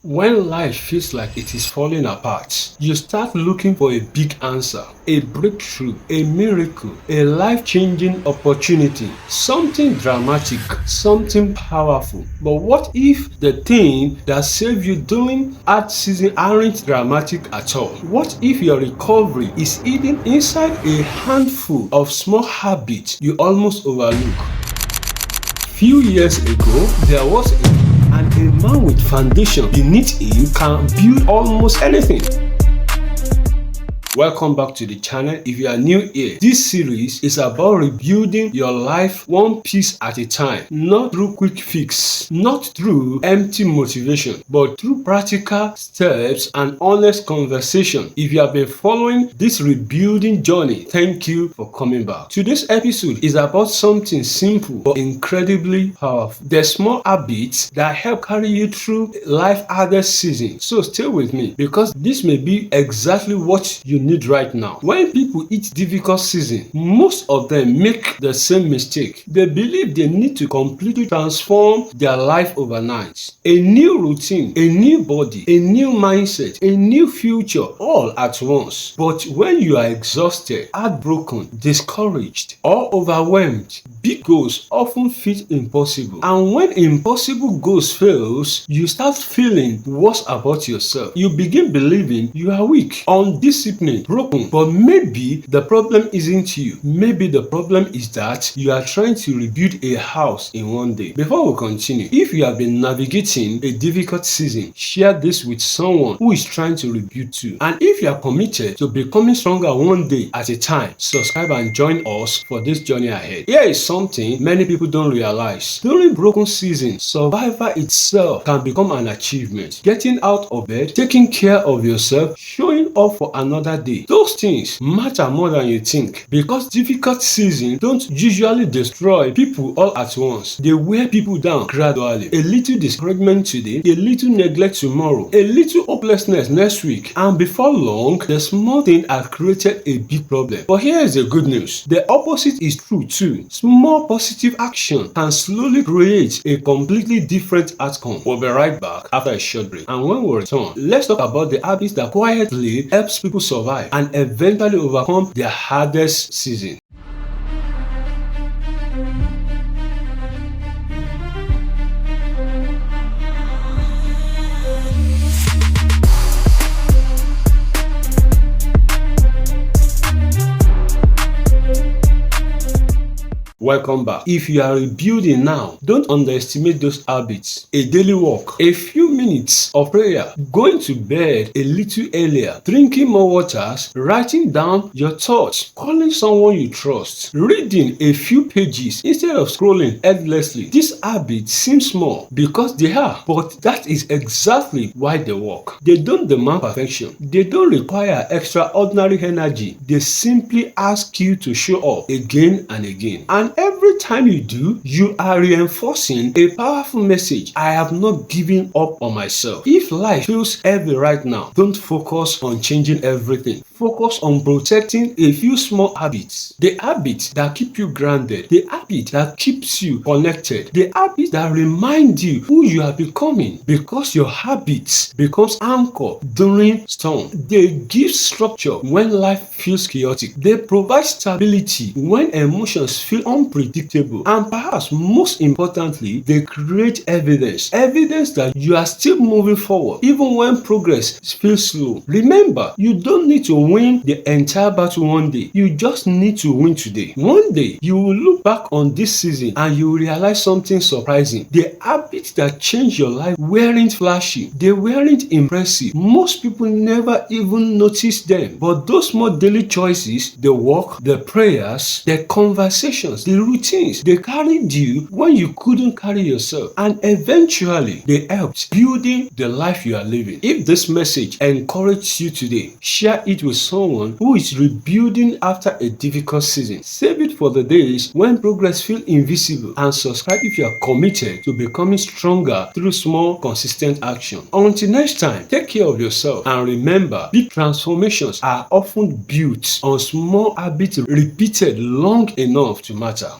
When life feels like it is falling apart, you start looking for a big answer, a breakthrough, a miracle, a life-changing opportunity, something dramatic, something powerful. But what if the thing that saved you during hard season aren't dramatic at all? What if your recovery is hidden inside a handful of small habits you almost overlook? Few years ago, there was a man with foundation beneath him can build almost anything. Welcome back to the channel. If you are new here, this series is about rebuilding your life one piece at a time, not through quick fix, not through empty motivation, but through practical steps and honest conversation. If you have been following this rebuilding journey, thank you for coming back. Today's episode is about something simple but incredibly powerful. The small habits that help carry you through life hardest season. So stay with me, because this may be exactly what you need right now. When people hit difficult season, most of them make the same mistake. They believe they need to completely transform their life overnight. A new routine, a new body, a new mindset, a new future, all at once. But when you are exhausted, heartbroken, discouraged, or overwhelmed, big goals often feel impossible. And when impossible goals fails, you start feeling worse about yourself. You begin believing you are weak, undisciplined, broken. But maybe the problem isn't you. Maybe the problem is that you are trying to rebuild a house in one day. Before we continue, if you have been navigating a difficult season, share this with someone who is trying to rebuild too. And if you are committed to becoming stronger one day at a time, subscribe and join us for this journey ahead. Here is something many people don't realize. During broken season, survival itself can become an achievement. Getting out of bed, taking care of yourself, showing up for another day. Those things matter more than you think, because difficult seasons don't usually destroy people all at once. They wear people down gradually. A little discouragement today, a little neglect tomorrow, a little hopelessness next week, and before long, the small thing has created a big problem. But here is the good news. The opposite is true too. Small positive action can slowly create a completely different outcome. We'll be right back after a short break. And when we return, let's talk about the habits that quietly helps people survive and eventually overcome their hardest season. Welcome back. If you are rebuilding now, don't underestimate those habits. A daily walk, a few minutes of prayer, going to bed a little earlier, drinking more waters, writing down your thoughts, calling someone you trust, reading a few pages instead of scrolling endlessly. These habits seem small because they are, but that is exactly why they work. They don't demand perfection. They don't require extraordinary energy. They simply ask you to show up again and again. And every time you do, you are reinforcing a powerful message. I have not given up on myself. If life feels heavy right now, don't focus on changing everything. Focus on protecting a few small habits. The habits that keep you grounded. The habit that keeps you connected. The habits that remind you who you are becoming. Because your habits becomes anchor during storm. They give structure when life feels chaotic. They provide stability when emotions feel unpredictable. And perhaps most importantly, they create evidence that you are still moving forward even when progress feels slow. Remember, you don't need to win the entire battle one day. You just need to win today. One day, you will look back on this season and you will realize something surprising. The habits that changed your life weren't flashy. They weren't impressive. Most people never even noticed them. But those small daily choices, the work, the prayers, the conversations, the routines, they carried you when you couldn't carry yourself. And eventually, they helped building the life you are living. If this message encouraged you today, share it with someone who is rebuilding after a difficult season. Save it for the days when progress feels invisible, and subscribe if you are committed to becoming stronger through small, consistent action. Until next time, take care of yourself, and remember, big transformations are often built on small habits repeated long enough to matter.